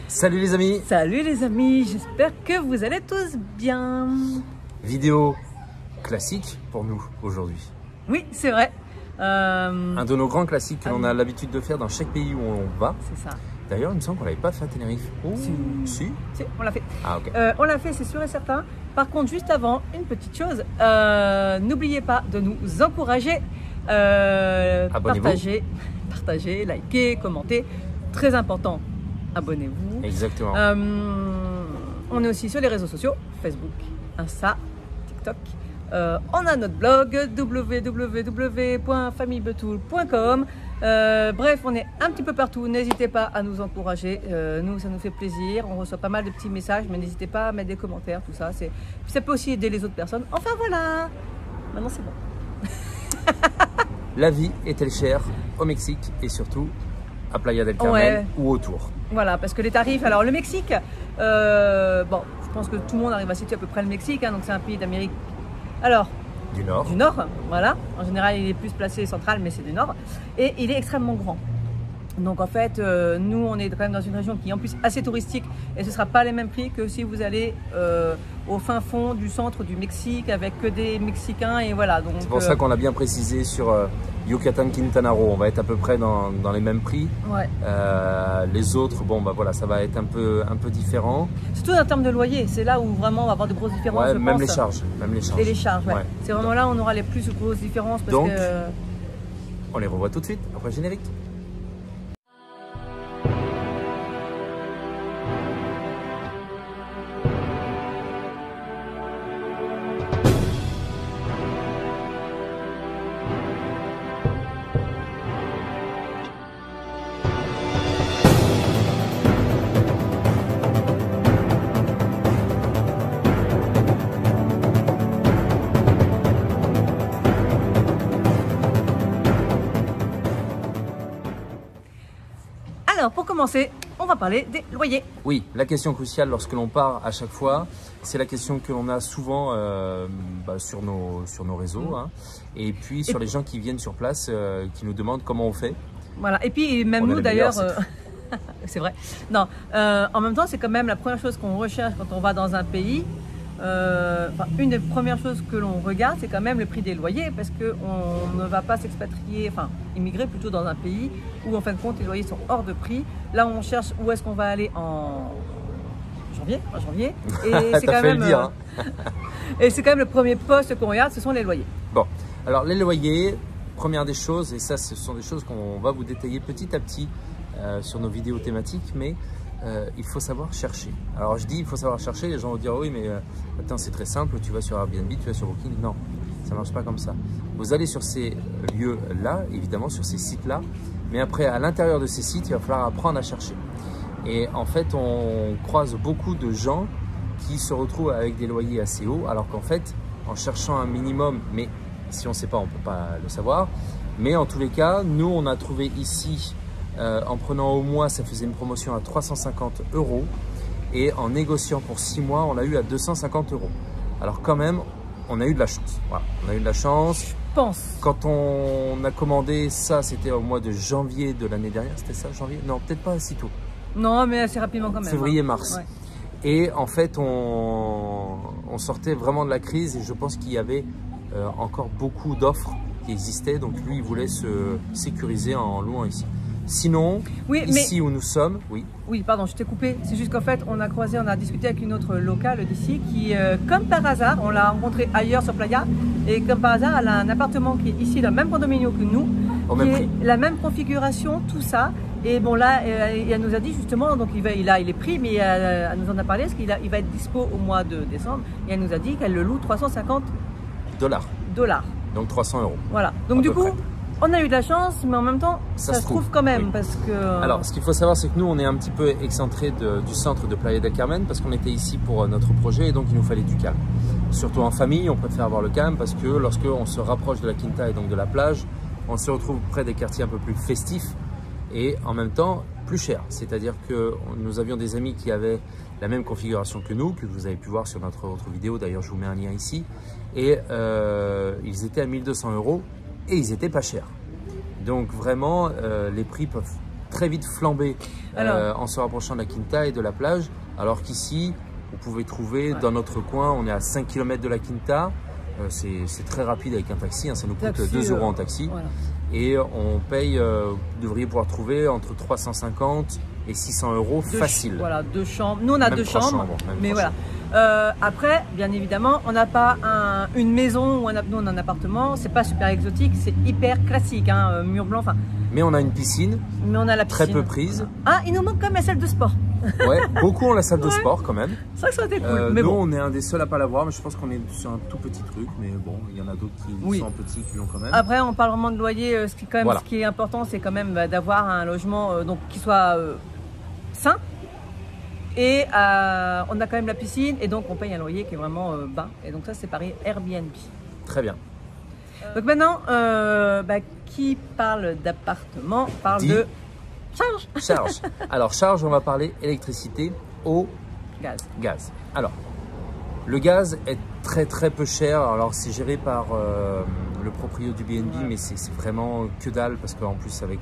Salut les amis! Salut les amis, j'espère que vous allez tous bien. Vidéo classique pour nous aujourd'hui. Oui, c'est vrai. Un de nos grands classiques que l'on a l'habitude de faire dans chaque pays où on va. C'est ça. D'ailleurs, il me semble qu'on ne l'avait pas fait à Tenerife. Oh, si, on l'a fait. Ah, ok. On l'a fait, c'est sûr et certain. Par contre, juste avant, une petite chose. N'oubliez pas de nous encourager. Partagez, likez, commentez. Très important. Abonnez-vous. Exactement. On est aussi sur les réseaux sociaux, Facebook, Insta, TikTok. On a notre blog www.famillebetoul.com. Bref, on est un petit peu partout. N'hésitez pas à nous encourager. Nous, ça nous fait plaisir. On reçoit pas mal de petits messages, mais n'hésitez pas à mettre des commentaires, tout ça. Ça peut aussi aider les autres personnes. Enfin voilà. Maintenant, c'est bon. La vie est-elle chère au Mexique et surtout à Playa del Carmen ou autour? Voilà, parce que les tarifs, alors le Mexique, bon, je pense que tout le monde arrive à situer à peu près le Mexique, hein, donc c'est un pays d'Amérique. Alors, du Nord, voilà. En général, il est plus placé central, mais c'est du Nord. Et il est extrêmement grand. Donc en fait, nous, on est quand même dans une région qui est en plus assez touristique et ce ne sera pas les mêmes prix que si vous allez au fin fond du centre du Mexique avec que des Mexicains et voilà. C'est pour ça qu'on l'a bien précisé sur Yucatan, Quintana Roo. On va être à peu près dans les mêmes prix. Ouais. Les autres, bon, bah voilà, ça va être un peu différent. Surtout en termes de loyer, c'est là où vraiment on va avoir de grosses différences. Ouais, même les charges. Et les charges, ouais. C'est vraiment là où on aura les plus grosses différences. Parce Donc, que... on les revoit tout de suite après le générique. Alors, pour commencer, on va parler des loyers. Oui, la question cruciale lorsque l'on part à chaque fois, c'est la question que l'on a souvent sur nos réseaux et puis sur les gens qui viennent sur place, qui nous demandent comment on fait. Voilà, et puis même nous d'ailleurs, c'est vrai. Non, en même temps, c'est quand même la première chose qu'on recherche quand on va dans un pays. Une des premières choses que l'on regarde, c'est quand même le prix des loyers parce qu'on ne va pas s'expatrier, immigrer plutôt dans un pays où en fin de compte les loyers sont hors de prix. Là, on cherche où est-ce qu'on va aller en janvier. Et c'est quand même et c'est quand même le premier poste qu'on regarde, ce sont les loyers. Bon, alors les loyers, première des choses, et ça, ce sont des choses qu'on va vous détailler petit à petit sur nos vidéos thématiques, mais il faut savoir chercher. Alors je dis il faut savoir chercher, les gens vont dire oui mais attends c'est très simple, tu vas sur Airbnb, tu vas sur Booking. Non, ça ne marche pas comme ça. Vous allez sur ces lieux-là, évidemment sur ces sites-là, mais après à l'intérieur de ces sites, il va falloir apprendre à chercher. Et en fait on croise beaucoup de gens qui se retrouvent avec des loyers assez hauts, alors qu'en fait en cherchant un minimum, mais si on ne sait pas on ne peut pas le savoir, mais en tous les cas, nous on a trouvé ici en prenant au mois, ça faisait une promotion à 350 € et en négociant pour 6 mois, on l'a eu à 250 €. Alors quand même, on a eu de la chance. Voilà, on a eu de la chance. Je pense. Quand on a commandé ça, c'était au mois de janvier de l'année dernière. C'était ça, janvier? Non, peut-être pas si tôt. Non, mais assez rapidement quand même. Février-mars. Ouais. Et en fait, on sortait vraiment de la crise et je pense qu'il y avait encore beaucoup d'offres qui existaient. Donc lui, il voulait se sécuriser en louant ici. Sinon, ici où nous sommes, Oui, pardon, je t'ai coupé. C'est juste qu'en fait, on a discuté avec une autre locale d'ici qui, comme par hasard, on l'a rencontrée ailleurs sur Playa, et comme par hasard, elle a un appartement qui est ici dans le même condominio que nous, la même configuration, tout ça. Et bon là, elle nous a dit justement, donc il est pris, mais elle nous en a parlé, parce qu'il va être dispo au mois de décembre, et elle nous a dit qu'elle le loue 350 $. Donc 300 €. Voilà. Donc du coup. On a eu de la chance, mais en même temps, ça se trouve quand même parce que... Alors, ce qu'il faut savoir, c'est que nous, on est un petit peu excentré du centre de Playa del Carmen parce qu'on était ici pour notre projet et donc il nous fallait du calme. Surtout en famille, on préfère avoir le calme parce que lorsqu'on se rapproche de la Quinta et donc de la plage, on se retrouve près des quartiers un peu plus festifs et en même temps plus chers. C'est-à-dire que nous avions des amis qui avaient la même configuration que nous, que vous avez pu voir sur notre autre vidéo, d'ailleurs je vous mets un lien ici, et ils étaient à 1200 € et ils étaient pas chers. Donc vraiment, les prix peuvent très vite flambé en se rapprochant de la Quinta et de la plage, alors qu'ici, vous pouvez trouver dans notre coin, on est à 5 km de la Quinta, c'est très rapide avec un taxi, hein, ça nous coûte 2 € en taxi, voilà. Et on paye, vous devriez pouvoir trouver entre 350 et 600 € facile. Voilà, 2 chambres, nous on a 2 chambres, mais voilà. Après, bien évidemment, on n'a pas une maison ou nous on a un appartement, c'est pas super exotique, c'est hyper classique, hein, mur blanc. Mais on a une piscine, mais on a la piscine. Très peu prise. Ah, il nous manque quand même la salle de sport. Ouais, beaucoup ont la salle de sport quand même. C'est vrai que ça aurait été cool. Mais nous, bon, on est un des seuls à pas l'avoir, mais je pense qu'on est sur un tout petit truc. Mais bon, il y en a d'autres qui sont petits qui l'ont quand même. Après, on parle vraiment de loyer. Ce qui est important, c'est quand même d'avoir un logement donc qui soit sain. Et on a quand même la piscine et donc on paye un loyer qui est vraiment bas. Et donc ça, c'est pareil, Airbnb. Très bien. Donc maintenant, qui parle d'appartement parle de charge. Charge. Alors charge, on va parler électricité, eau, gaz. Alors, le gaz est très peu cher. Alors c'est géré par le proprio du BNB, mais c'est vraiment que dalle parce qu'en plus avec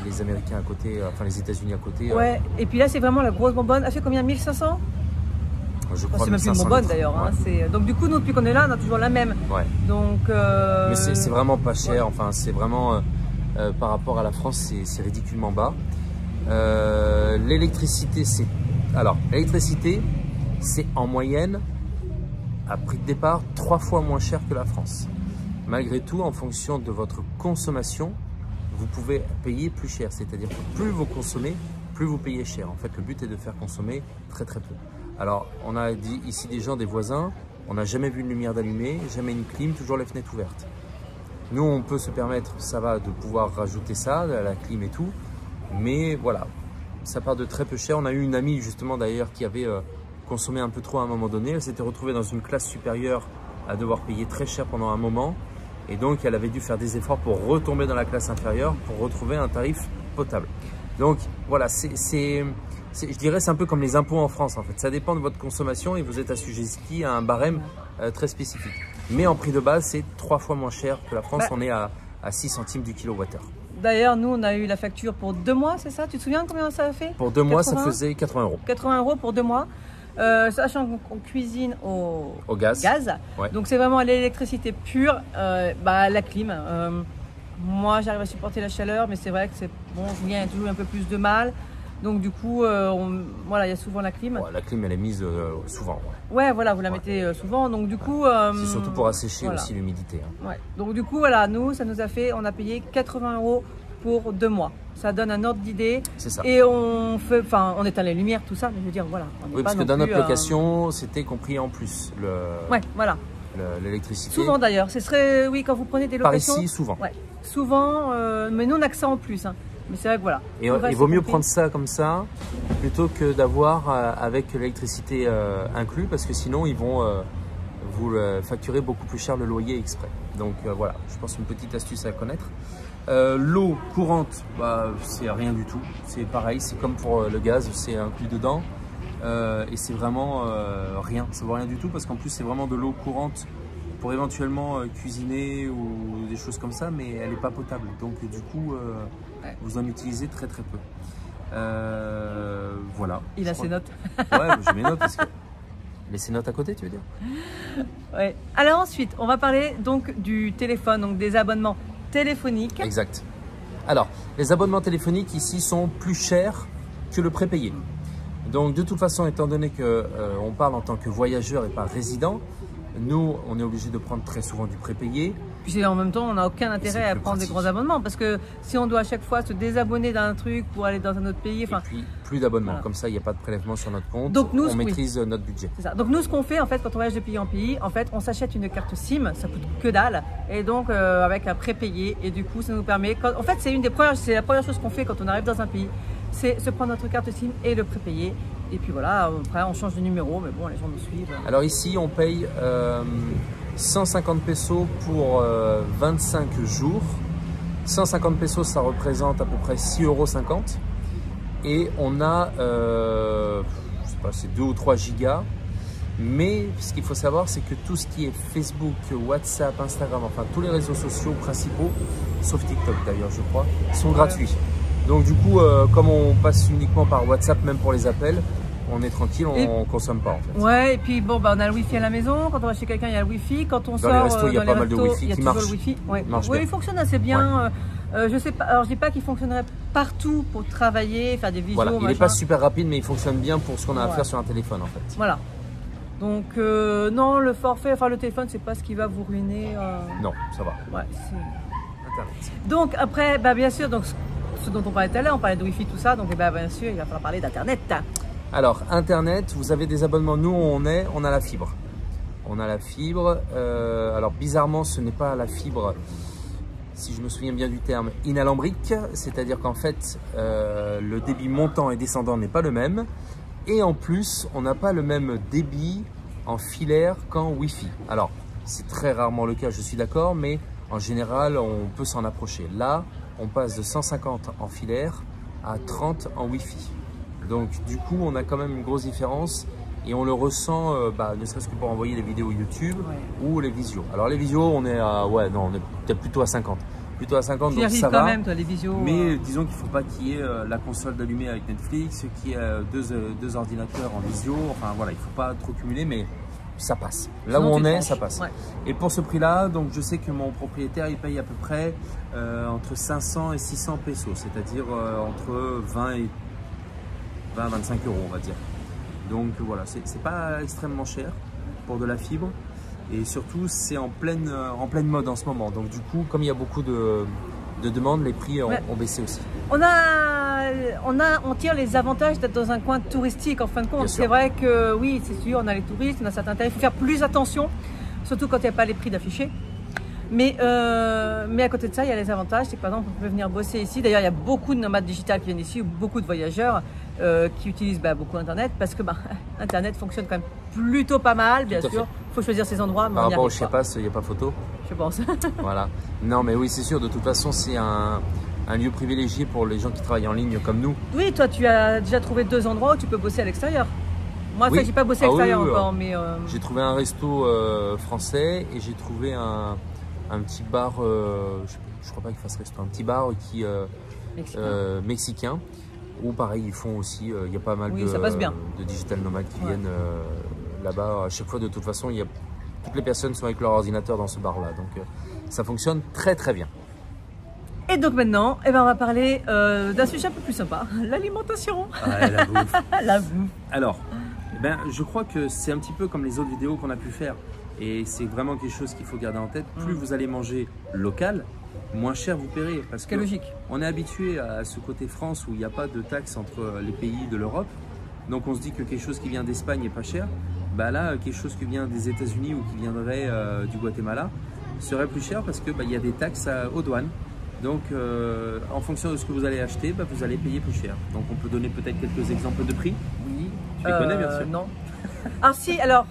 les Américains à côté, enfin les États-Unis à côté. Ouais. Et puis là c'est vraiment la grosse bonbonne. Elle fait combien? 1500? Je crois. C'est même plus une bonbonne d'ailleurs. Hein. Donc du coup nous depuis qu'on est là, on a toujours la même. Ouais. Donc. Mais c'est vraiment pas cher. Ouais. Enfin c'est vraiment par rapport à la France, c'est ridiculement bas. L'électricité, c'est en moyenne, à prix de départ, 3 fois moins cher que la France. Malgré tout, en fonction de votre consommation, vous pouvez payer plus cher. C'est-à-dire que plus vous consommez, plus vous payez cher. En fait, le but est de faire consommer très peu. Alors, on a dit ici des gens, des voisins, on n'a jamais vu une lumière d'allumée, jamais une clim, toujours les fenêtres ouvertes. Nous, on peut se permettre, ça va, de pouvoir rajouter ça, la clim et tout. Mais voilà, ça part de très peu cher. On a eu une amie justement d'ailleurs qui avait consommé un peu trop à un moment donné. Elle s'était retrouvée dans une classe supérieure à devoir payer très cher pendant un moment. Et donc elle avait dû faire des efforts pour retomber dans la classe inférieure pour retrouver un tarif potable. Donc voilà, je dirais c'est un peu comme les impôts en France en fait. Ça dépend de votre consommation et vous êtes assujetti à un barème très spécifique. Mais en prix de base, c'est 3 fois moins cher que la France. On est à 6 centimes du kilowattheure. D'ailleurs, nous, on a eu la facture pour 2 mois, c'est ça? Tu te souviens combien ça a fait? Pour 2 mois, ça faisait 80 €. 80 € pour 2 mois. Sachant qu'on cuisine au gaz. Ouais. Donc, c'est vraiment l'électricité pure, la clim. Moi, j'arrive à supporter la chaleur, mais c'est vrai que Julien a toujours un peu plus de mal. Donc du coup, voilà, il y a souvent la clim. Ouais, la clim, elle est mise souvent. Ouais, voilà, vous la mettez souvent. Donc du coup, c'est surtout pour assécher aussi l'humidité. Hein. Ouais. Donc du coup, voilà, nous, ça nous a fait, on a payé 80 € pour 2 mois. Ça donne un ordre d'idée. C'est ça. Et on éteint les lumières, tout ça. Mais je veux dire, voilà. Oui, parce que dans notre location, c'était compris en plus ouais, voilà. L'électricité. Souvent d'ailleurs. Ce serait, oui, quand vous prenez des locations. Par ici, souvent. Ouais. Souvent, mais nous, on a que ça en plus. Hein. Mais c'est vrai que voilà. Et il vaut mieux prendre ça comme ça plutôt que d'avoir avec l'électricité inclus parce que sinon ils vont vous facturer beaucoup plus cher le loyer exprès. Donc voilà, je pense une petite astuce à connaître. L'eau courante, c'est rien du tout. C'est pareil, c'est comme pour le gaz, c'est inclus dedans. Et c'est vraiment rien, ça vaut rien du tout parce qu'en plus c'est vraiment de l'eau courante pour éventuellement cuisiner ou des choses comme ça, mais elle n'est pas potable. Donc du coup, vous en utilisez très peu. Voilà. Il a ses notes. Ouais, j'ai mes notes parce que... Mais ses notes à côté, tu veux dire? Ouais. Alors ensuite, on va parler donc du téléphone, donc des abonnements téléphoniques. Exact. Alors, les abonnements téléphoniques ici sont plus chers que le prépayé. Donc de toute façon, étant donné qu'on parle en tant que voyageur et pas résident, nous, on est obligé de prendre très souvent du prépayé. Puis en même temps, on n'a aucun intérêt à prendre des gros abonnements parce que si on doit à chaque fois se désabonner d'un truc pour aller dans un autre pays... Et puis, plus d'abonnements. Voilà. Comme ça, il n'y a pas de prélèvement sur notre compte. Donc, nous, on maîtrise notre budget. C'est ça. Donc nous, ce qu'on fait en fait, quand on voyage de pays en pays, en fait, on s'achète une carte SIM, ça coûte que dalle. Et donc, avec un prépayé. Et du coup, ça nous permet... En fait, c'est la première chose qu'on fait quand on arrive dans un pays. C'est se prendre notre carte SIM et le prépayer. Et puis voilà, après on change de numéro, mais bon, les gens nous suivent. Alors ici, on paye 150 pesos pour 25 jours. 150 pesos, ça représente à peu près 6,50 €. Et on a, je sais pas, c'est 2 ou 3 gigas. Mais ce qu'il faut savoir, c'est que tout ce qui est Facebook, WhatsApp, Instagram, enfin tous les réseaux sociaux principaux, sauf TikTok d'ailleurs, je crois, sont gratuits. Donc du coup, comme on passe uniquement par WhatsApp, même pour les appels, on est tranquille, on consomme pas en fait. Ouais, et puis bon, bah, on a le Wi-Fi à la maison. Quand on va chez quelqu'un, il y a le Wi-Fi. Quand on sort les restos, il y a dans pas les mal de restos, Wi-Fi il y a qui toujours marche. le Wi-Fi. Ouais. Marche Oui, bien. il fonctionne assez bien. Je sais pas. Alors je dis pas qu'il fonctionnerait partout pour travailler, faire des visios. Voilà, il n'est machin. pas super rapide, mais il fonctionne bien pour ce qu'on a à faire sur un téléphone en fait. Voilà. Donc non, le forfait, enfin le téléphone, c'est pas ce qui va vous ruiner. Non, ça va. Ouais, Internet. donc après, bah, bien sûr, donc ce dont on parlait tout à l'heure, on parlait de Wi-Fi, tout ça. Donc bah, bien sûr, il va falloir parler d'Internet. Alors, Internet, vous avez des abonnements. Nous, on a la fibre. On a la fibre. Alors, bizarrement, ce n'est pas la fibre, si je me souviens bien du terme, inalambrique. C'est-à-dire qu'en fait, le débit montant et descendant n'est pas le même. Et en plus, on n'a pas le même débit en filaire qu'en Wi-Fi. Alors, c'est très rarement le cas, je suis d'accord, mais en général, on peut s'en approcher. Là, on passe de 150 en filaire à 30 en Wi-Fi. Donc du coup, on a quand même une grosse différence et on le ressent, ne serait-ce que pour envoyer les vidéos YouTube ou les visios. Alors les visios, on est à, on est peut-être plutôt à 50. Plutôt à 50, donc ça va. Même, toi, les visios, mais disons qu'il ne faut pas qu'il y ait la console d'allumée avec Netflix, qu'il y ait deux ordinateurs en visio. Enfin voilà, il ne faut pas trop cumuler, mais ça passe. Là où on est, ça passe. Ouais. Et pour ce prix-là, donc je sais que mon propriétaire, il paye à peu près entre 500 et 600 pesos, c'est-à-dire entre 20 et 25 €, on va dire. Donc voilà, c'est pas extrêmement cher pour de la fibre et surtout c'est en pleine mode en ce moment. Donc du coup, comme il y a beaucoup de demandes, les prix ont baissé aussi. On tire les avantages d'être dans un coin touristique en fin de compte. C'est vrai que oui, c'est sûr, on a les touristes, on a certains tarifs, il faut faire plus attention, surtout quand il n'y a pas les prix d'affichés. Mais à côté de ça, il y a les avantages, c'est que par exemple, on peut venir bosser ici. D'ailleurs, il y a beaucoup de nomades digitales qui viennent ici, ou beaucoup de voyageurs qui utilisent beaucoup Internet, parce que Internet fonctionne quand même plutôt pas mal, bien sûr. Il faut choisir ses endroits. Mais par rapport au Chiapas, il n'y a pas photo. Je pense. Voilà. Non, mais oui, c'est sûr. De toute façon, c'est un lieu privilégié pour les gens qui travaillent en ligne comme nous. Oui, toi, tu as déjà trouvé 2 endroits où tu peux bosser à l'extérieur. Moi, je n'ai pas bossé à l'extérieur encore, mais j'ai trouvé un resto français et j'ai trouvé un petit bar, je crois pas qu'il fasse resto, un petit bar qui mexicain, où pareil ils font aussi, il y a pas mal de digital nomades qui viennent là-bas. À chaque fois, de toute façon, toutes les personnes sont avec leur ordinateur dans ce bar-là, donc ça fonctionne très très bien. Et donc maintenant, on va parler d'un sujet un peu plus sympa, l'alimentation. La bouffe. La bouffe. Alors, je crois que c'est un petit peu comme les autres vidéos qu'on a pu faire. Et c'est vraiment quelque chose qu'il faut garder en tête. Plus vous allez manger local, moins cher vous paierez. Parce que logique. On est habitué à ce côté France où il n'y a pas de taxes entre les pays de l'Europe. Donc on se dit que quelque chose qui vient d'Espagne est pas cher. Là, quelque chose qui vient des États-Unis ou qui viendrait du Guatemala serait plus cher parce que y a des taxes aux douanes. Donc en fonction de ce que vous allez acheter, vous allez payer plus cher. Donc on peut donner peut-être quelques exemples de prix. Oui. Tu les connais bien sûr. Non. Alors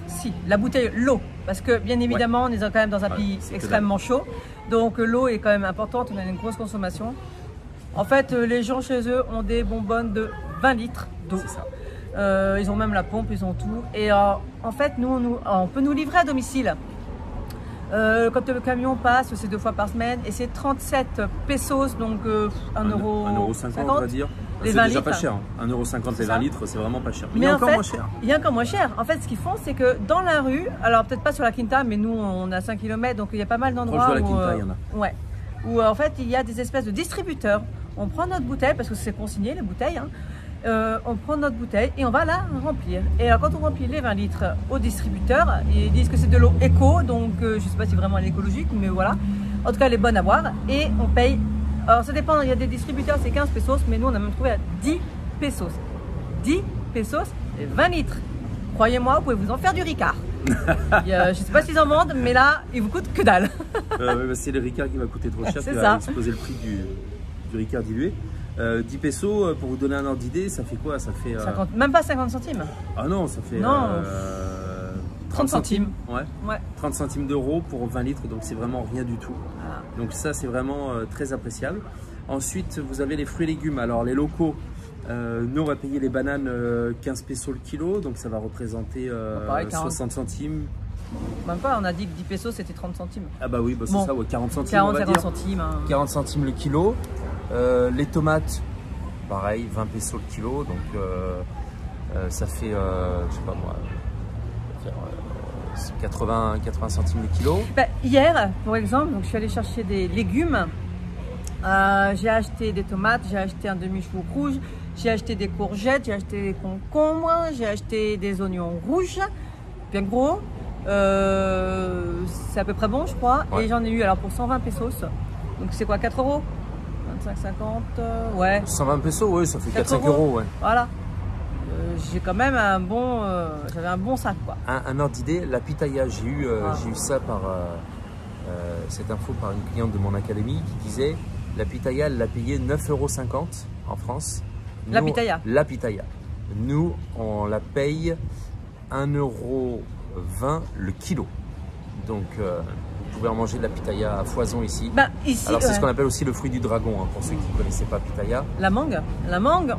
si, la bouteille, l'eau, parce que bien évidemment, on est quand même dans un pays extrêmement chaud, donc l'eau est quand même importante, on a une grosse consommation. En fait, les gens chez eux ont des bonbonnes de 20 litres d'eau. C'est ça. Ils ont même la pompe, ils ont tout. Et en fait, on peut nous livrer à domicile. Quand le camion passe, c'est 2 fois par semaine et c'est 37 pesos, donc 1,50 €, on va dire. C'est déjà pas cher. 1,50 € les 20 litres, c'est vraiment pas cher. Mais il y a encore moins cher. Il y a encore moins cher. En fait, ce qu'ils font, c'est que dans la rue, alors peut-être pas sur la Quinta, mais nous, on a 5 km, donc il y a pas mal d'endroits où... la Quinta, il y en a. Ouais. Où en fait, il y a des espèces de distributeurs. On prend notre bouteille, parce que c'est consigné, les bouteilles. On prend notre bouteille et on va la remplir. Et alors, quand on remplit les 20 litres au distributeur, ils disent que c'est de l'eau éco, donc je ne sais pas si vraiment elle est écologique, mais voilà. En tout cas, elle est bonne à boire et on paye. Alors, ça dépend, il y a des distributeurs, c'est 15 pesos, mais nous, on a même trouvé à 10 pesos. 10 pesos et 20 litres. Croyez-moi, vous pouvez vous en faire du Ricard. Je ne sais pas s'ils en vendent, mais là, il vous coûte que dalle. C'est le Ricard qui va coûter trop cher, c'est qui va exploser le prix du Ricard dilué. 10 pesos, pour vous donner un ordre d'idée, ça fait quoi? Ça fait 50, même pas 50 centimes. Ah non, ça fait 30 centimes. Ouais. 30 centimes d'euros pour 20 litres, donc c'est vraiment rien du tout. Ah. Donc ça, c'est vraiment très appréciable. Ensuite, vous avez les fruits et légumes. Alors les locaux, nous on va payer les bananes 15 pesos le kilo, donc ça va représenter 60 centimes. Même pas, on a dit que 10 pesos c'était 30 centimes. Ah bah oui, c'est ça, 40 centimes. 40 centimes. 40 centimes le kilo. Les tomates, pareil, 20 pesos le kilo, donc ça fait, je sais pas moi, 80 centimes le kilo. Bah, hier, pour exemple, donc, je suis allée chercher des légumes. J'ai acheté des tomates, j'ai acheté un demi-chou rouge, j'ai acheté des courgettes, j'ai acheté des concombres, j'ai acheté des oignons rouges, bien gros. C'est à peu près bon, je crois. Ouais. Et j'en ai eu alors pour 120 pesos. Donc c'est quoi, 4 euros 25,50 ouais. 120 pesos, oui, ça fait 4-5 euros, ouais. Voilà. J'ai quand même un bon, j'avais un bon sac, quoi. Un ordre d'idée, la pitaya, j'ai eu ça par cette info par une cliente de mon académie qui disait la pitaya, elle l'a payé 9,50 € en France. Nous, la pitaya. La pitaya. Nous, on la paye 1,20 € le kilo. Donc, vous pouvez en manger de la pitaya à foison ici. Bah, ici alors, c'est ce qu'on appelle aussi le fruit du dragon, hein, pour ceux qui ne connaissaient pas pitaya. La mangue,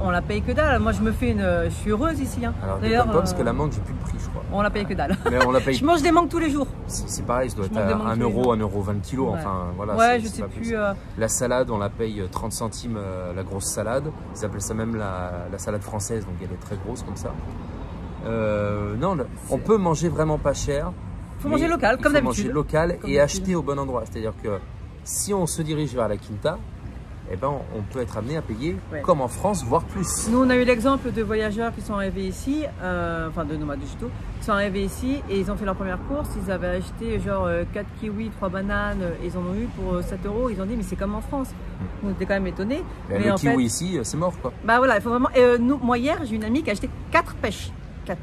on la paye que dalle. Moi, je suis heureuse ici. Hein. Alors, d'ailleurs, parce que la mangue, j'ai plus le prix, je crois. On la paye que dalle. Mais on la paye... Je mange des mangues tous les jours. C'est pareil, ça doit être à 1 €, 1,20 € kilo. Ouais. Enfin, voilà. Ouais, je sais plus. La salade, on la paye 30 centimes la grosse salade. Ils appellent ça même la salade française, donc elle est très grosse comme ça. Non, on peut manger vraiment pas cher. Il faut manger local, comme d'habitude. Manger local et acheter au bon endroit. C'est-à-dire que si on se dirige vers la Quinta, eh ben, on peut être amené à payer comme en France, voire plus. Nous, on a eu l'exemple de voyageurs qui sont arrivés ici, enfin de nomades digitaux, qui sont arrivés ici et ils ont fait leur première course. Ils avaient acheté genre 4 kiwis, 3 bananes, et ils en ont eu pour 7 €. Ils ont dit, mais c'est comme en France. On était quand même étonnés. Mais le kiwi ici, c'est mort, quoi. Bah voilà, il faut vraiment. Moi, hier, j'ai une amie qui a acheté 4 pêches. 4.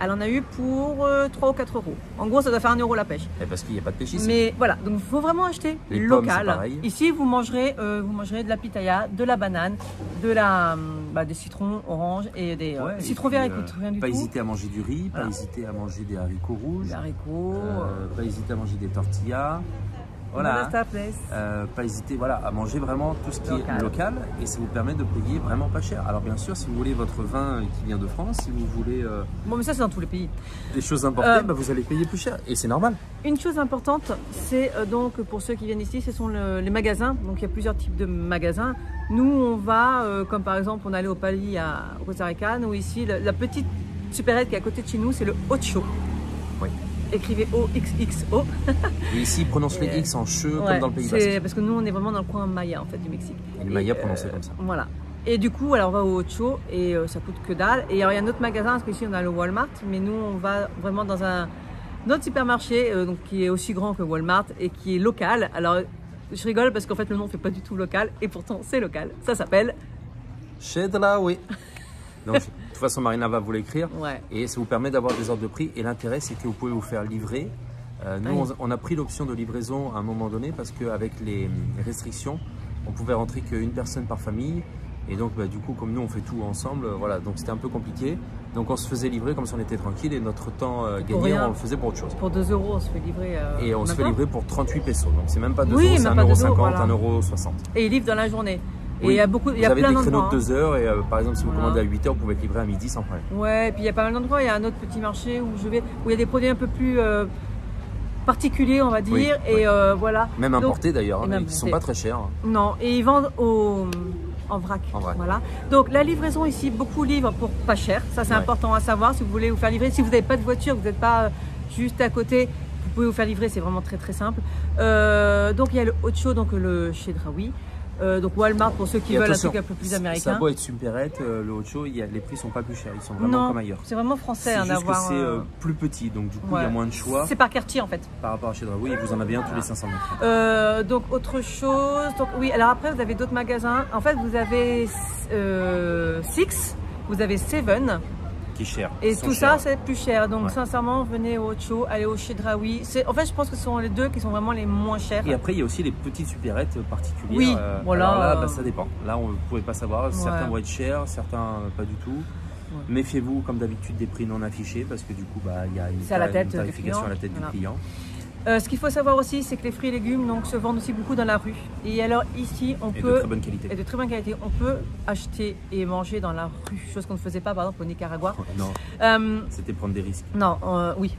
Elle en a eu pour 3 ou 4 €. En gros, ça doit faire 1 € la pêche. Et parce qu'il n'y a pas de pêche ici. Mais voilà, donc il faut vraiment acheter les local. Pommes, ici, vous mangerez de la pitaya, de la banane, des citrons orange et des citrons verts. Écoute, rien du tout. Pas hésiter à manger du riz, pas hésiter à manger des haricots rouges. Des haricots. Pas hésiter à manger des tortillas. Voilà. Pas hésiter à manger vraiment tout ce qui est local et ça vous permet de payer vraiment pas cher. Alors bien sûr, si vous voulez votre vin qui vient de France, si vous voulez bon, mais ça c'est dans tous les pays. Des choses importées, vous allez payer plus cher et c'est normal. Une chose importante, c'est donc pour ceux qui viennent ici, ce sont les magasins. Donc il y a plusieurs types de magasins. Nous on va, comme par exemple on allait au Pali à Costa Rica, ou ici la petite supérette qui est à côté de chez nous, c'est le Ocho. Oui. Écrivez O-X-X-O. Et ici, prononcent les X en che comme dans le Pays Basque. Parce que nous, on est vraiment dans le coin maya en fait du Mexique. Et les Mayas prononcés comme ça. Voilà. Et du coup, alors on va au Ocho et ça coûte que dalle. Et alors, il y a un autre magasin, parce qu'ici on a le Walmart, mais nous on va vraiment dans un autre supermarché donc, qui est aussi grand que Walmart et qui est local. Alors je rigole parce qu'en fait le nom ne fait pas du tout local et pourtant c'est local. Ça s'appelle Chedraui. Donc, de toute façon, Marina va vous l'écrire et ça vous permet d'avoir des ordres de prix. Et l'intérêt, c'est que vous pouvez vous faire livrer. Nous, on a pris l'option de livraison à un moment donné parce qu'avec les restrictions, on pouvait rentrer qu'une personne par famille. Et donc, du coup, comme nous, on fait tout ensemble, voilà, donc c'était un peu compliqué. Donc, on se faisait livrer comme si on était tranquille et notre temps gagné, on le faisait pour autre chose. Pour 2 €, on se fait livrer. Et on se fait livrer pour 38 pesos. Donc, c'est même pas 2 €, c'est 1,50 €, voilà. 1,60 €. Et il livre dans la journée. Oui. Et il y a beaucoup, il y a plein d'endroits. Vous avez des créneaux de 2 heures et par exemple si vous commandez à 8 h, vous pouvez être livré à midi sans problème. Ouais, et puis il y a pas mal d'endroits. Il y a un autre petit marché où je vais, où il y a des produits un peu plus particuliers, on va dire. Et voilà. Même importés d'ailleurs, qui ne sont pas très chers. Non, et ils vendent en vrac. Voilà. Donc la livraison ici, beaucoup livrent pour pas cher. Ça c'est important à savoir si vous voulez vous faire livrer. Si vous n'avez pas de voiture, vous n'êtes pas juste à côté, vous pouvez vous faire livrer. C'est vraiment très très simple. Donc il y a le Ocho, donc le Chedraui. Donc Walmart pour ceux qui veulent un truc un peu plus américain. Ça doit être supérette, le Ocho, les prix sont pas plus chers, ils sont vraiment comme ailleurs. C'est vraiment français. C'est juste que c'est plus petit, donc du coup il y a moins de choix. C'est par quartier en fait. Par rapport à Chedraui, et vous en avez un tous les 500 mètres. Donc autre chose, donc, oui, alors après vous avez d'autres magasins. En fait vous avez Six, vous avez Seven. Qui est cher. Et tout ça c'est plus cher, donc sincèrement venez au Ocho, allez au Chedraui. En fait je pense que ce sont les deux qui sont vraiment les moins chers. Et après il y a aussi les petites supérettes particulières. Oui, voilà. Alors là ça dépend, là on ne pouvait pas savoir, certains vont être chers, certains pas du tout. Méfiez-vous comme d'habitude des prix non affichés parce que du coup il y a une tarification à la tête du client. Ce qu'il faut savoir aussi, c'est que les fruits et légumes donc, se vendent aussi beaucoup dans la rue. Et alors ici, on peut... de très bonne qualité. Et de très bonne qualité. On peut acheter et manger dans la rue, chose qu'on ne faisait pas par exemple au Nicaragua. Non, c'était prendre des risques. Non, oui.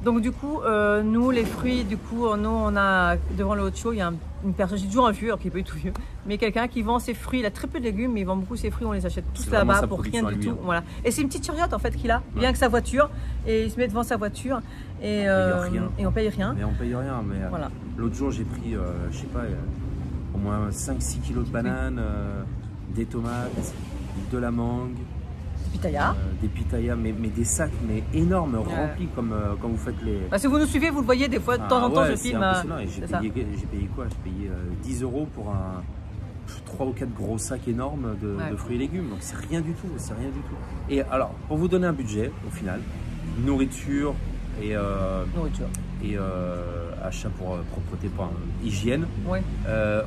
Donc du coup, nous les fruits, du coup, nous on a devant le hot show, il y a une personne, j'ai toujours un vieux, alors qu'il n'est pas du tout vieux, mais quelqu'un qui vend ses fruits, il a très peu de légumes, mais il vend beaucoup ses fruits, on les achète tous là-bas pour rien du tout. Hein. Voilà. Et c'est une petite chariote en fait qu'il a, il vient avec sa voiture et il se met devant sa voiture et on paye rien. Mais on paye rien, mais voilà. L'autre jour j'ai pris, je sais pas, au moins 5-6 kilos de bananes, des tomates, de la mangue. Des pitayas, mais des sacs mais énormes, remplis comme quand vous faites les... Bah, si vous nous suivez, vous le voyez des fois, de temps en temps je filme. J'ai payé quoi? J'ai payé 10 € pour 3 ou 4 gros sacs énormes de fruits et légumes, donc c'est rien du tout, c'est rien du tout. Et alors, pour vous donner un budget, au final, nourriture et achat pour propreté, pour hygiène,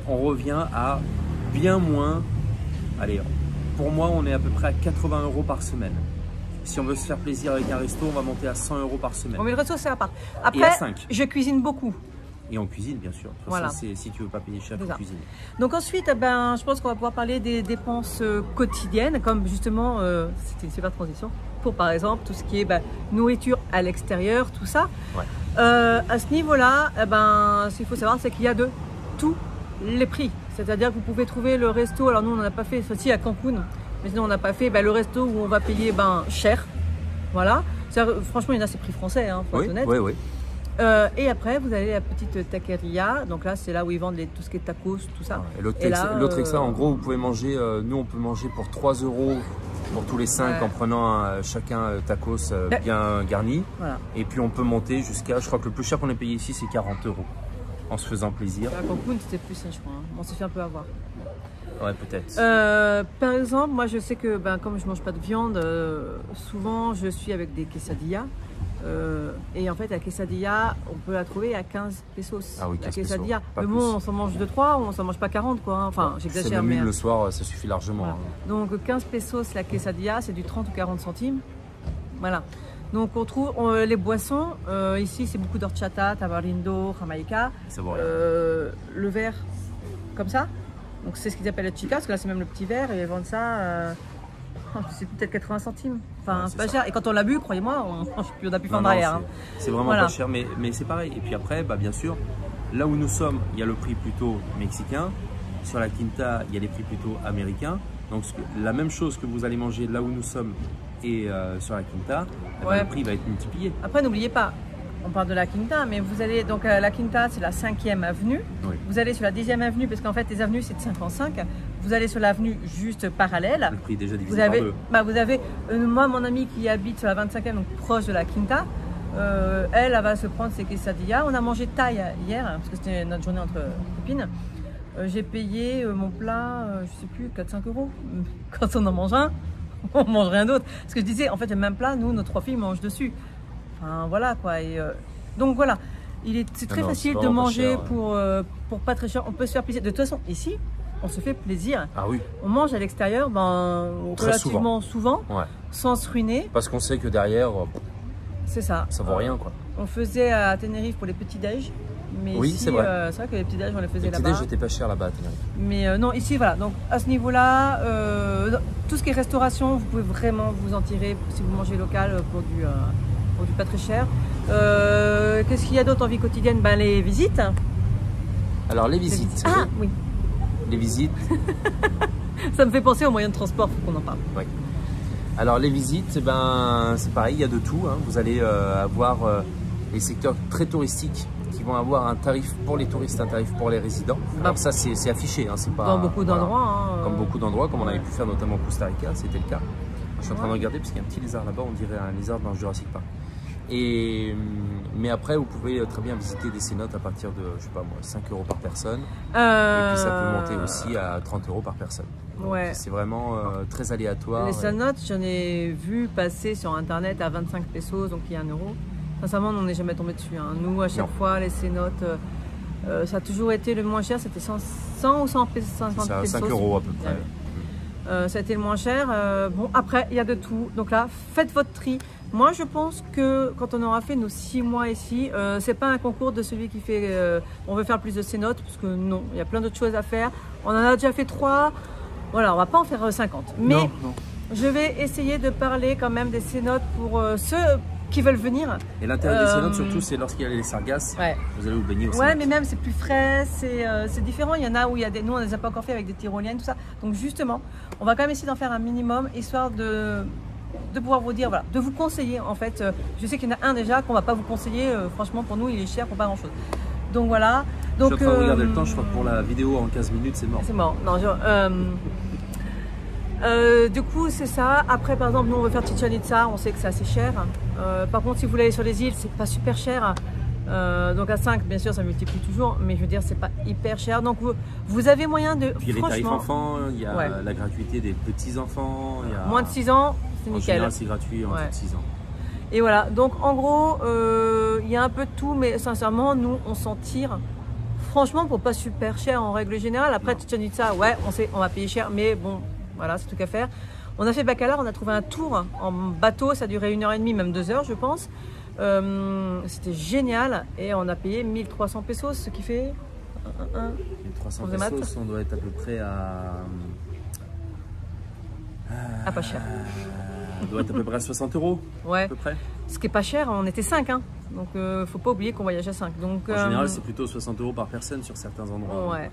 on revient à bien moins, allez, pour moi, on est à peu près à 80 € par semaine. Si on veut se faire plaisir avec un resto, on va monter à 100 € par semaine. Bon, mais le resto, c'est à part. Après, je cuisine beaucoup. Et on cuisine, bien sûr. Voilà. Si tu veux pas payer cher, tu cuisines. Donc ensuite, je pense qu'on va pouvoir parler des dépenses quotidiennes, comme justement, c'était une super transition, pour par exemple tout ce qui est nourriture à l'extérieur, tout ça. À ce niveau-là, ce qu'il faut savoir, c'est qu'il y a de tous les prix. C'est-à-dire que vous pouvez trouver le resto, alors nous on n'en a pas fait, ceci à Cancun, mais sinon on n'a pas fait le resto où on va payer cher. Voilà. Franchement, il y en a, c'est prix français, hein, faut être honnête. Oui. Et après, vous allez à la petite taqueria. Donc là, c'est là où ils vendent tout ce qui est tacos, tout ça. L'autre extra, en gros, vous pouvez manger, nous on peut manger pour 3 € pour tous les 5 en prenant chacun tacos bien garni. Voilà. Et puis on peut monter jusqu'à, je crois que le plus cher qu'on ait payé ici, c'est 40 € en se faisant plaisir. À Cancun, c'était plus, je crois. Hein. On s'est fait un peu avoir. Ouais, peut-être. Par exemple, moi je sais que comme je mange pas de viande, souvent je suis avec des quesadillas. Et en fait, la quesadilla, on peut la trouver à 15 pesos. Ah oui, 15 pesos. Mais bon, on s'en mange 2-3, on s'en mange pas 40 quoi. Enfin, j'exagère. Mais le soir, ça suffit largement. Voilà. Hein. Donc 15 pesos la quesadilla, c'est du 30 ou 40 centimes. Voilà. Donc on trouve les boissons, ici c'est beaucoup d'horchata, tamarindo, jamaïca, le verre comme ça, donc c'est ce qu'ils appellent le chica, parce que là c'est même le petit verre et ils vendent ça, c'est peut-être 80 centimes, enfin c'est pas cher, et quand on l'a bu, croyez-moi, on a pu fendre derrière. Hein. C'est vraiment pas cher, mais c'est pareil, et puis après, bien sûr, là où nous sommes, il y a le prix plutôt mexicain, sur la Quinta, il y a les prix plutôt américains, donc la même chose que vous allez manger là où nous sommes, et sur la Quinta, le prix va être multiplié. Après, n'oubliez pas, on parle de la Quinta, mais vous allez, donc la Quinta, c'est la 5e avenue. Oui. Vous allez sur la 10e avenue, parce qu'en fait, les avenues, c'est de 5 en 5. Vous allez sur l'avenue juste parallèle. Le prix est déjà divisé par deux. Vous avez, moi, mon amie qui habite sur la 25e, donc proche de la Quinta, elle va se prendre ses quesadillas. On a mangé thaï hier, parce que c'était notre journée entre copines. J'ai payé mon plat, je sais plus, 4-5 €. Quand on en mange un, on mange rien d'autre. Ce que je disais, en fait, le même plat, nous, nos 3 filles mangent dessus. Enfin, voilà quoi. Et, donc voilà, c'est très facile de manger pour pas très cher. On peut se faire plaisir. De toute façon, ici, on se fait plaisir. Ah oui. On mange à l'extérieur relativement souvent sans se ruiner. Parce qu'on sait que derrière, c'est ça. Ça vaut rien quoi. On faisait à Tenerife pour les petits déj. Mais oui, ici, c'est vrai. C'est vrai que les petits déj, on les faisait là-bas. Les petits déj, j'étais pas cher là-bas à Tenerife. Mais non, ici, voilà. Donc à ce niveau-là, tout ce qui est restauration, vous pouvez vraiment vous en tirer si vous mangez local pour du pas très cher. Qu'est-ce qu'il y a d'autre en vie quotidienne? Les visites. Alors les visites. Oui. Les visites. Ça me fait penser aux moyens de transport, faut qu'on en parle. Oui. Alors les visites, c'est pareil, il y a de tout. Hein. Vous allez avoir les secteurs très touristiques qui vont avoir un tarif pour les touristes, un tarif pour les résidents. Alors ça c'est affiché, hein, c'est pas... Dans beaucoup d'endroits. Comme beaucoup d'endroits, comme on avait pu faire notamment au Costa Rica, c'était le cas. Je suis en train de regarder parce qu'il y a un petit lézard là-bas, on dirait un lézard dans Jurassic Park. Mais après, vous pouvez très bien visiter des cénotes à partir de, je sais pas moi, 5 € par personne. Et puis ça peut monter aussi à 30 € par personne. Ouais. C'est vraiment très aléatoire. Les cénotes, j'en ai vu passer sur internet à 25 pesos, donc il y a 1 €. Sincèrement, on n'est jamais tombé dessus. Hein. Nous, à chaque fois, les cénotes, ça a toujours été le moins cher, c'était 100 ou 150 pesos. 5 € à peu près. Ça a été le moins cher. Bon, après, il y a de tout. Donc là, faites votre tri. Moi, je pense que quand on aura fait nos 6 mois ici, c'est pas un concours de celui qui fait on veut faire plus de cénotes, parce que non, il y a plein d'autres choses à faire. On en a déjà fait 3. Voilà, on va pas en faire 50. Mais non. je vais essayer de parler quand même des cénotes pour ceux qui veulent venir. Et l'intérêt des cénotes surtout, c'est lorsqu'il y a les sargasses, vous allez vous baigner aussi. Ouais, mais même c'est plus frais, c'est différent. Il y en a où il y a des... Nous, on ne les a pas encore fait avec des tyroliennes, tout ça. Donc justement, on va quand même essayer d'en faire un minimum, histoire de pouvoir vous dire, voilà, de vous conseiller en fait. Je sais qu'il y en a un déjà qu'on ne va pas vous conseiller. Franchement, pour nous, il est cher pour pas grand-chose. Donc voilà. Donc, je suis en train de regarder le temps, je crois que pour la vidéo en 15 minutes, c'est mort. C'est mort. Non, du coup, c'est ça. Après, par exemple, nous, on veut faire Chichén Itzá, on sait que c'est assez cher. Par contre, si vous voulez aller sur les îles, c'est pas super cher. Donc à 5, bien sûr, ça multiplie toujours, mais je veux dire, c'est pas hyper cher. Donc vous avez moyen de... Puis il y a les tarifs enfants, il y a la gratuité des petits-enfants. Moins de 6 ans, c'est nickel. En général, c'est gratuit en dessous de 6 ans. Et voilà, donc en gros, il y a un peu de tout, mais sincèrement, nous, on s'en tire. Franchement, pour pas super cher en règle générale. Après, Chichén Itzá, ouais, on sait, on va payer cher, mais bon, voilà, c'est tout qu'à faire. On a fait Bacalar, on a trouvé un tour en bateau, ça a duré 1h30, même 2 heures, je pense. C'était génial et on a payé 1300 pesos, ce qui fait 1300 pesos, on doit être à peu près à... pas cher. On doit être à peu près à 60 €. Ouais. À peu près. Ce qui est pas cher, on était 5, hein. Donc faut pas oublier qu'on voyage à 5. Donc, en général, c'est plutôt 60 € par personne sur certains endroits. Ouais.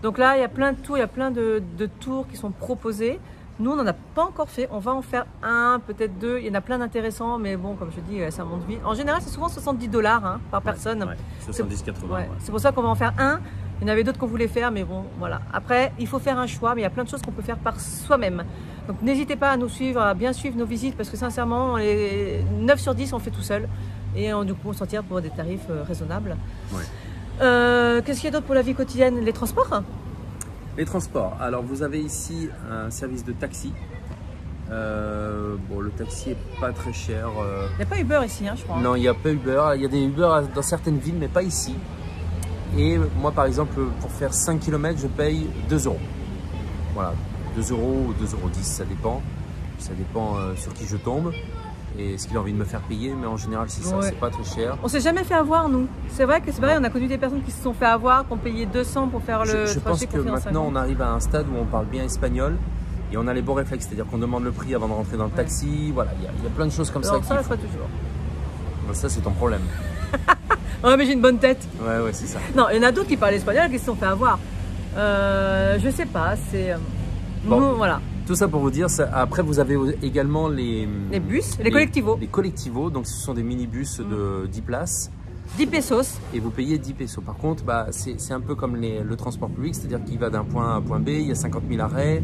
Donc là, il y a plein de tours, il y a plein de tours qui sont proposés. Nous, on n'en a pas encore fait. On va en faire un, peut-être 2. Il y en a plein d'intéressants, mais bon, comme je dis, ça monte vite. En général, c'est souvent 70 $ hein, par personne. Ouais, 70-80. C'est pour ça qu'on va en faire un. Il y en avait d'autres qu'on voulait faire, mais bon, voilà. Après, il faut faire un choix, mais il y a plein de choses qu'on peut faire par soi-même. Donc, n'hésitez pas à nous suivre, à bien suivre nos visites, parce que sincèrement, les 9 sur 10, on fait tout seul. Et du coup, on s'en tire pour des tarifs raisonnables. Ouais. Qu'est-ce qu'il y a d'autre pour la vie quotidienne? Les transports? Les transports. Alors, vous avez ici un service de taxi. Bon, le taxi est pas très cher. Il n'y a pas Uber ici, hein, je crois. Non, il n'y a pas Uber. Il y a des Uber dans certaines villes, mais pas ici. Et moi, par exemple, pour faire 5 km, je paye 2 €. Voilà, 2 € ou 2,10 €, ça dépend. Ça dépend sur qui je tombe et ce qu'il a envie de me faire payer. Mais en général, c'est ça, c'est pas très cher. On s'est jamais fait avoir, nous. C'est vrai que c'est vrai, on a connu des personnes qui se sont fait avoir, qui ont payé 200 pour faire le trajet. Je pense que maintenant, on arrive à un stade où on parle bien espagnol. Et on a les bons réflexes, c'est-à-dire qu'on demande le prix avant de rentrer dans le taxi. Voilà, il y a plein de choses comme ça. Ça, pas toujours. Ben, ça, c'est ton problème. Ouais, mais j'ai une bonne tête. Ouais, c'est ça. Non, il y en a d'autres qui parlent espagnol qui se sont fait avoir. Je sais pas, c'est... Bon, nous, voilà. Tout ça pour vous dire, après vous avez également les bus, les collectivos. Les collectivos, donc ce sont des minibus de 10 places. 10 pesos. Et vous payez 10 pesos. Par contre, bah, c'est un peu comme le transport public, c'est-à-dire qu'il va d'un point A à un point B, il y a 50 000 arrêts.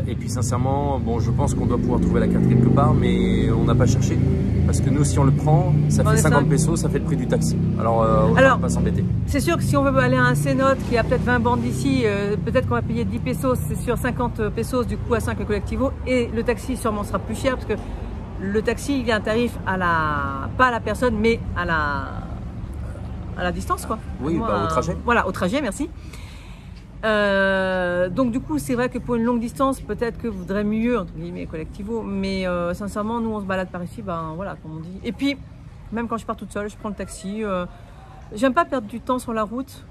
Et puis sincèrement, bon, je pense qu'on doit pouvoir trouver la carte quelque part, mais on n'a pas cherché. Parce que nous, si on le prend, ça fait 50 pesos, ça fait le prix du taxi. Alors, on ne va pas s'embêter. C'est sûr que si on veut aller à un cénote qui a peut-être 20 bornes d'ici, peut-être qu'on va payer 10 pesos, c'est sur 50 pesos du coup à 5 le collectivo. Et le taxi sûrement sera plus cher parce que le taxi, il y a un tarif pas à la personne, mais à la distance, quoi. Oui, bah, au trajet. Voilà, au trajet, merci. Donc du coup, c'est vrai que pour une longue distance, peut-être que vous voudrez mieux, entre guillemets, collectivo. Mais sincèrement, nous, on se balade par ici, ben voilà, comme on dit. Et puis, même quand je pars toute seule, je prends le taxi. J'aime pas perdre du temps sur la route.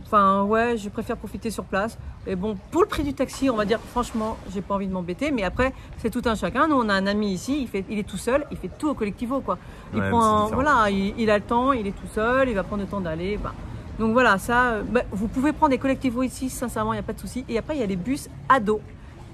Enfin, ouais, je préfère profiter sur place. Et bon, pour le prix du taxi, on va dire, franchement, j'ai pas envie de m'embêter. Mais après, c'est tout un chacun. Nous, on a un ami ici, il est tout seul, il fait tout au collectivo, quoi. Il prend, voilà, il a le temps, il est tout seul, il va prendre le temps d'aller. Bah. Donc voilà, ça, vous pouvez prendre des collectivos ici, sincèrement, il n'y a pas de souci. Et après, il y a les bus ADO.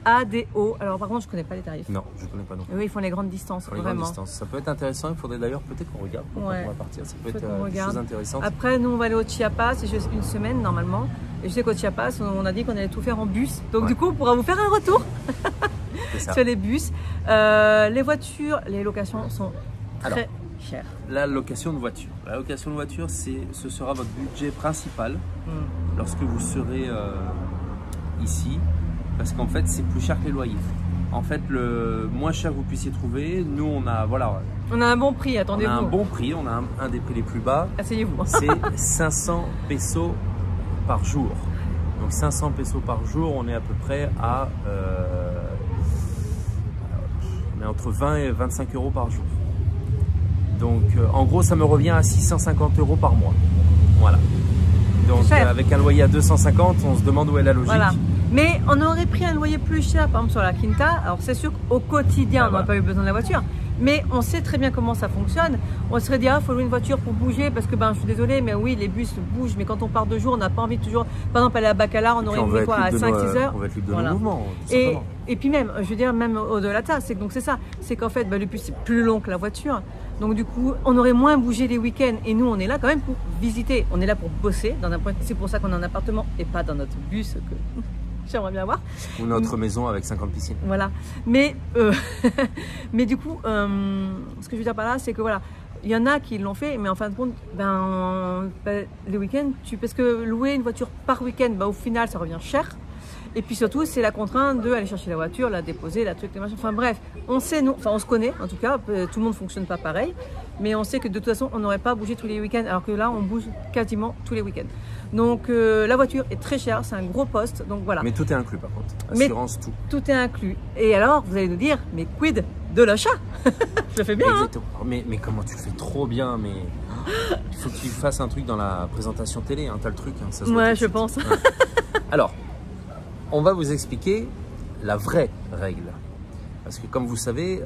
ADO. Alors par contre, je ne connais pas les tarifs. Non, je ne connais pas non plus. Oui, ils font les grandes distances, vraiment. Ça peut être intéressant, il faudrait d'ailleurs peut-être qu'on regarde quand on va partir. Ça peut être des choses intéressantes. Après, nous, on va aller au Chiapas, c'est juste une semaine normalement. Et je sais qu'au Chiapas, on a dit qu'on allait tout faire en bus. Donc du coup, on pourra vous faire un retour sur les bus. Les voitures, les locations sont très chères. La location de voiture. La location de voiture, ce sera votre budget principal lorsque vous serez ici. Parce qu'en fait, c'est plus cher que les loyers. En fait, le moins cher que vous puissiez trouver, nous, on a, voilà. On a un bon prix, attendez-vous. On a un bon prix, on a un des prix les plus bas. Asseyez-vous. C'est 500 pesos par jour. Donc 500 pesos par jour, on est à peu près à... on est entre 20 et 25 € par jour. Donc, en gros, ça me revient à 650 € par mois. Voilà. Donc, avec un loyer à 250, on se demande où est la logique. Voilà. Mais on aurait pris un loyer plus cher, par exemple sur la Quinta. Alors c'est sûr qu'au quotidien, on n'aurait pas eu besoin de la voiture. Mais on sait très bien comment ça fonctionne. On serait dit, il faut louer une voiture pour bouger parce que je suis désolée, mais oui, les bus bougent. Mais quand on part 2 jours, on n'a pas envie de toujours. Par exemple, aller à Bacalar, on aurait mis quoi à 5-6 heures. On va être libre de nos mouvements. Et puis même, je veux dire, même au-delà de ça, c'est ça. C'est qu'en fait, le bus c'est plus long que la voiture. Donc du coup, on aurait moins bougé les week-ends. Et nous, on est là quand même pour visiter. On est là pour bosser dans un point. C'est pour ça qu'on a un appartement et pas dans notre bus que j'aimerais bien avoir. Ou notre maison avec 50 piscines. Voilà. Mais du coup, ce que je veux dire par là, c'est que voilà, il y en a qui l'ont fait, mais en fin de compte, les week-ends, parce que louer une voiture par week-end, au final, ça revient cher. Et puis surtout, c'est la contrainte d'aller chercher la voiture, la déposer, la truc, les machins. Enfin bref, on sait, on se connaît en tout cas, tout le monde ne fonctionne pas pareil, mais on sait que de toute façon, on n'aurait pas bougé tous les week-ends, alors que là, on bouge quasiment tous les week-ends. Donc la voiture est très chère, c'est un gros poste, donc voilà. Mais tout est inclus par contre, assurance, tout. Tout est inclus. Et alors, vous allez nous dire, mais quid de l'achat? Je le fais bien. Exactement. Hein, mais comment tu le fais trop bien, mais il faut que tu fasses un truc dans la présentation télé, hein, t'as le truc. Hein, ça se ouais, je pense. Ouais. Alors, on va vous expliquer la vraie règle. Parce que comme vous savez,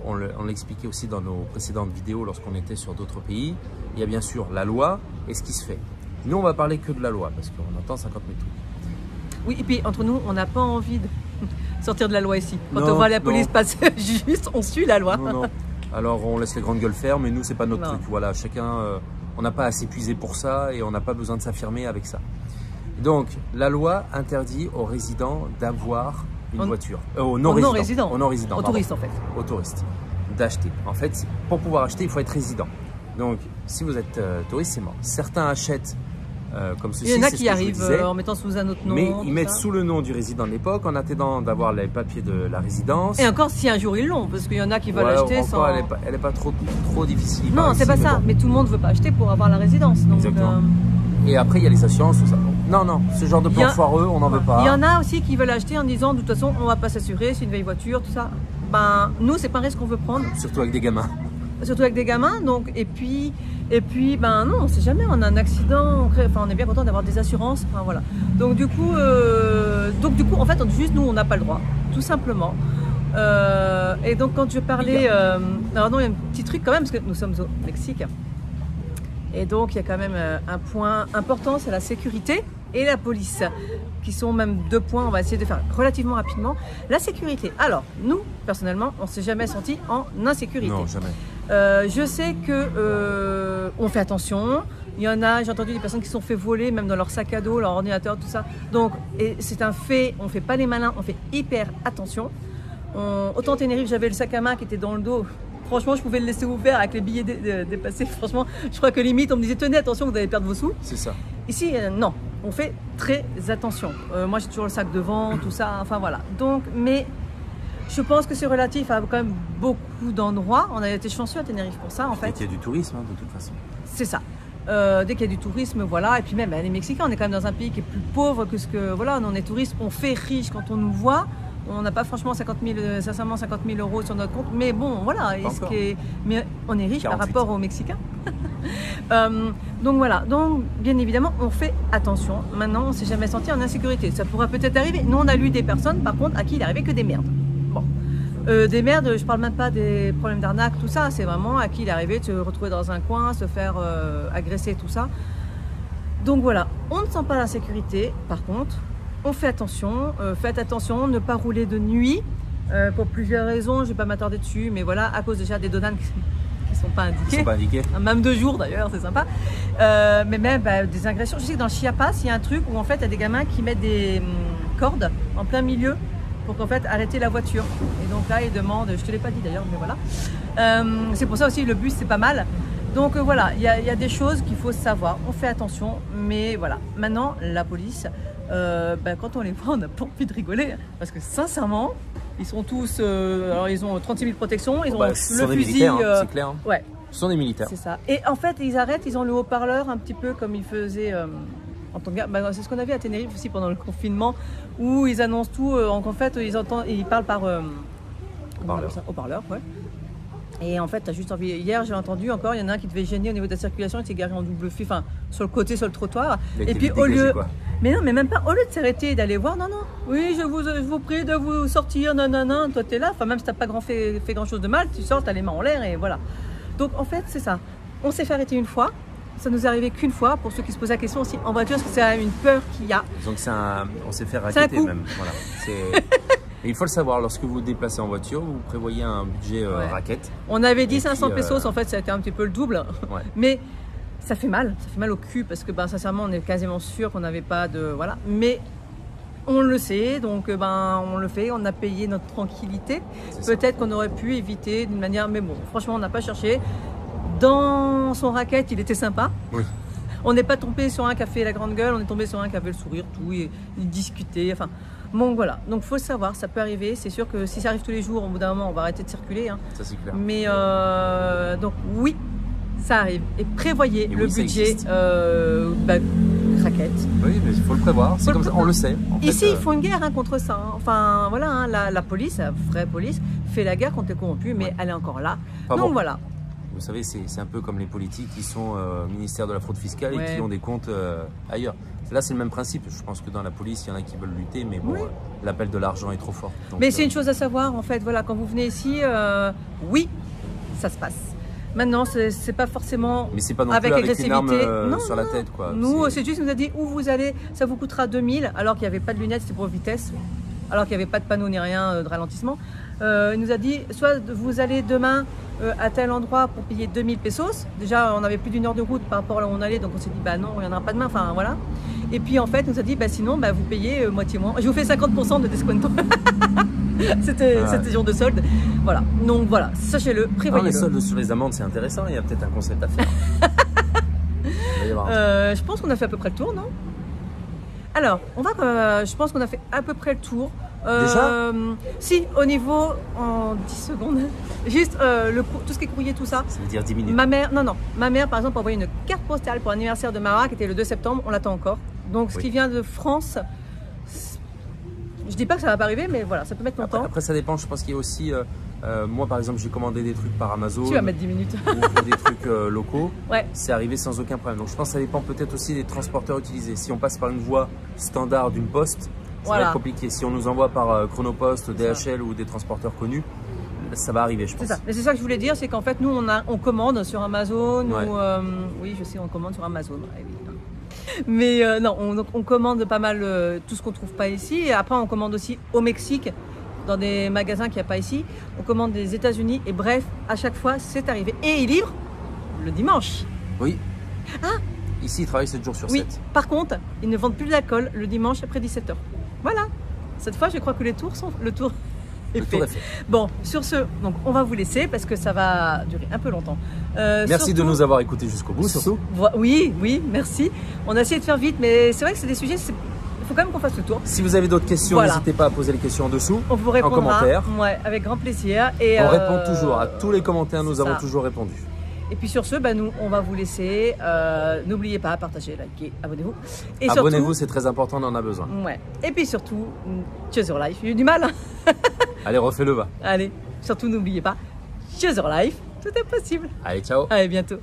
on l'expliquait aussi dans nos précédentes vidéos lorsqu'on était sur d'autres pays, il y a bien sûr la loi et ce qui se fait. Nous, on va parler que de la loi parce qu'on entend 50 000 trucs. Oui, et puis entre nous, on n'a pas envie de sortir de la loi ici. Quand on voit la police passer juste, on suit la loi. Non. Alors, on laisse les grandes gueules faire, mais nous, c'est pas notre truc. Voilà, chacun, on n'a pas à s'épuiser pour ça et on n'a pas besoin de s'affirmer avec ça. Donc, la loi interdit aux résidents d'avoir une voiture. Aux non-résidents. Aux non-résidents. Aux touristes, en fait. Aux touristes. D'acheter. En fait, pour pouvoir acheter, il faut être résident. Donc, si vous êtes touriste, c'est mort. Certains achètent comme ceci. Il y en a qui arrivent en mettant sous un autre nom. Mais ils mettent sous le nom du résident de l'époque en attendant d'avoir les papiers de la résidence. Et encore si un jour ils l'ont, parce qu'il y en a qui veulent acheter sans... Elle n'est pas trop difficile. Non, c'est pas ça. Mais tout le monde ne veut pas acheter pour avoir la résidence. Donc, exactement. Et après, il y a les assurances, tout ça. Non, ce genre de plan foireux, on n'en veut pas. Il y en a aussi qui veulent acheter en disant, de toute façon, on ne va pas s'assurer, c'est une vieille voiture, tout ça. Nous, c'est pas un risque qu'on veut prendre. Surtout avec des gamins. Surtout avec des gamins, donc, et puis, non, on sait jamais, on a un accident, on est bien content d'avoir des assurances, voilà. Donc du coup, en fait, juste nous, on n'a pas le droit, tout simplement. Et donc, quand je parlais, alors non, il y a un petit truc quand même, parce que nous sommes au Mexique. Et donc, il y a quand même un point important, c'est la sécurité et la police, qui sont même 2 points, on va essayer de faire relativement rapidement. La sécurité. Alors, nous, personnellement, on ne s'est jamais senti en insécurité. Non, jamais. Je sais que on fait attention. Il y en a, j'ai entendu des personnes qui se sont fait voler, même dans leur sac à dos, leur ordinateur, tout ça. Donc, c'est un fait, on ne fait pas les malins, on fait hyper attention. Autant à Tenerife, j'avais le sac à main qui était dans le dos. Franchement, je pouvais le laisser ouvert avec les billets dépassés. Franchement, je crois que limite, on me disait, tenez, attention, vous allez perdre vos sous. C'est ça. Ici, non, on fait très attention. Moi, j'ai toujours le sac devant, tout ça, enfin voilà. Donc, mais je pense que c'est relatif à quand même beaucoup d'endroits. On a été chanceux à Tenerife pour ça, en fait. Dès qu'il y a du tourisme, hein, de toute façon. C'est ça. Dès qu'il y a du tourisme, voilà. Et puis même, les Mexicains, on est quand même dans un pays qui est plus pauvre que ce que... Voilà, on est touristes, on fait riche quand on nous voit. On n'a pas franchement 50 000 euros sur notre compte, mais bon, voilà. Mais on est riche 48. Par rapport aux Mexicains. Donc voilà, donc bien évidemment, on fait attention. Maintenant, on ne s'est jamais senti en insécurité. Ça pourrait peut-être arriver. Nous, on a lu des personnes, par contre, à qui il arrivait que des merdes. Bon. Des merdes, je ne parle même pas des problèmes d'arnaque, tout ça. C'est vraiment à qui il arrivait de se retrouver dans un coin, se faire agresser, tout ça. Donc voilà, on ne sent pas l'insécurité, par contre. On fait attention, faites attention, ne pas rouler de nuit pour plusieurs raisons, je ne vais pas m'attarder dessus, mais voilà, à cause déjà des douanes qui ne sont pas indiquées. Ils sont pas indiqués. Même 2 jours d'ailleurs, c'est sympa. Mais même des agressions. Je sais que dans le Chiapas, il y a un truc où en fait, il y a des gamins qui mettent des cordes en plein milieu pour qu'en fait arrêter la voiture. Et donc là, ils demandent, je ne te l'ai pas dit d'ailleurs, mais voilà. C'est pour ça aussi le bus, c'est pas mal. Donc voilà, il y a des choses qu'il faut savoir. On fait attention, mais voilà. Maintenant, la police... quand on les voit, on n'a pas envie de rigoler parce que sincèrement, ils sont tous, alors ils ont 36 000 protections, ils ont le fusil, c'est clair. Ouais. Ce sont des militaires. C'est ça. Et en fait, ils arrêtent, ils ont le haut-parleur un petit peu comme ils faisaient en tant que... c'est ce qu'on avait à Tenerife aussi pendant le confinement, où ils annoncent tout. En fait, ils parlent par haut-parleur, ouais. Et en fait, tu as juste envie. Hier, j'ai entendu encore, il y en a un qui devait gêner au niveau de la circulation, il était garé en double fil, enfin, sur le côté, sur le trottoir. Et puis, au lieu. Mais non, mais même pas, au lieu de s'arrêter et d'aller voir, non, non, oui, je vous prie de vous sortir, non, non, non, toi t'es là, enfin même si t'as pas fait grand chose de mal, tu sors, t'as les mains en l'air et voilà. Donc en fait, c'est ça. On s'est fait arrêter une fois, ça nous est arrivé qu'une fois, pour ceux qui se posent la question aussi en voiture, parce que c'est une peur qu'il y a. Donc on s'est fait raqueter même. Voilà. Et il faut le savoir, lorsque vous vous déplacez en voiture, vous prévoyez un budget raquette. On avait dit 500 pesos, en fait ça a été un petit peu le double, mais ça fait mal au cul, parce que sincèrement on est quasiment sûr qu'on n'avait pas de... Voilà, mais on le sait, donc on le fait, on a payé notre tranquillité. Peut-être qu'on aurait pu éviter d'une manière, mais bon, franchement on n'a pas cherché. Dans son racket, il était sympa. Oui. On n'est pas tombé sur un qui a fait la grande gueule, on est tombé sur un qui avait le sourire, tout, et il discutait, enfin... Bon voilà, donc faut le savoir, ça peut arriver. C'est sûr que si ça arrive tous les jours, au bout d'un moment, on va arrêter de circuler. Hein. Ça c'est clair. Mais donc oui, ça arrive. Et prévoyez le budget raquette. Oui, mais il faut le prévoir. C'est comme ça, on le sait. En Ici, fait, ils font une guerre contre ça. Hein. Enfin voilà, hein, la police, la vraie police, fait la guerre contre les corrompus, mais elle est encore là. Donc voilà. Vous savez, c'est un peu comme les politiques qui sont ministère de la fraude fiscale et qui ont des comptes ailleurs. Là, c'est le même principe. Je pense que dans la police, il y en a qui veulent lutter, mais bon, l'appel de l'argent est trop fort. Donc, mais c'est une chose à savoir, en fait. Voilà, quand vous venez ici, oui, ça se passe. Maintenant, c'est pas forcément mais c'est pas non avec plus agressivité. Avec une arme sur la tête, quoi. Nous, c'est juste, nous a dit où vous allez, ça vous coûtera 2000, alors qu'il n'y avait pas de lunettes, c'était pour vitesse, alors qu'il n'y avait pas de panneau ni rien de ralentissement. Il nous a dit, soit vous allez demain à tel endroit pour payer 2000 pesos. Déjà, on avait plus d'une heure de route par rapport à là où on allait, donc on s'est dit, bah non, il n'y en aura pas demain, enfin voilà. Et puis en fait, il nous a dit, bah sinon, vous payez moitié moins. Je vous fais 50% de descuento. C'était jour de solde. Voilà, donc voilà, sachez-le, prévoyez-le. Les soldes sur les amendes, c'est intéressant, il y a peut-être un concept à faire. Je pense qu'on a fait à peu près le tour, non? Alors, je pense qu'on a fait à peu près le tour. Déjà si, au niveau, en 10 secondes, juste tout ce qui est courrier, tout ça. Ça veut dire 10 minutes. Ma mère, par exemple, a envoyé une carte postale pour l'anniversaire de Mara, qui était le 2 septembre, on l'attend encore. Donc, ce qui vient de France, je dis pas que ça va pas arriver, mais voilà, ça peut mettre longtemps. Après ça dépend, je pense qu'il y a aussi, moi par exemple, j'ai commandé des trucs par Amazon. Tu vas mettre 10 minutes. ou des trucs locaux, ouais. C'est arrivé sans aucun problème. Donc je pense que ça dépend peut-être aussi des transporteurs utilisés. Si on passe par une voie standard d'une poste, ça va être compliqué. Si on nous envoie par Chronopost, DHL ou des transporteurs connus, ça va arriver, je pense. C'est ça. Mais c'est ça que je voulais dire, c'est qu'en fait, nous, on commande sur Amazon. Oui, je sais, on commande sur Amazon. Ouais, oui. Mais non, on commande pas mal tout ce qu'on ne trouve pas ici. Et après, on commande aussi au Mexique, dans des magasins qu'il n'y a pas ici. On commande des États-Unis. Et bref, à chaque fois, c'est arrivé. Et ils livrent le dimanche. Oui. Ah, ici, ils travaillent 7 jours sur 7. Par contre, ils ne vendent plus de l'alcool le dimanche après 17h. Voilà. Cette fois, je crois que le tour est fait. Bon, sur ce, donc on va vous laisser parce que ça va durer un peu longtemps. Merci de nous avoir écoutés jusqu'au bout, surtout. Oui, merci. On a essayé de faire vite, mais c'est vrai que c'est des sujets, il faut quand même qu'on fasse le tour. Si vous avez d'autres questions, n'hésitez pas à poser les questions en dessous. On vous répondra en commentaire. Ouais, avec grand plaisir. Et on répond toujours à tous les commentaires, nous avons toujours répondu. Et puis sur ce, nous, on va vous laisser. N'oubliez pas, partagez, likez, abonnez-vous. Abonnez-vous, c'est très important, on en a besoin. Ouais. Et puis surtout, choose your life. Il y a eu du mal. Allez, refais-le, va. Allez, surtout n'oubliez pas, choose your life. Tout est possible. Allez, ciao. Allez, bientôt.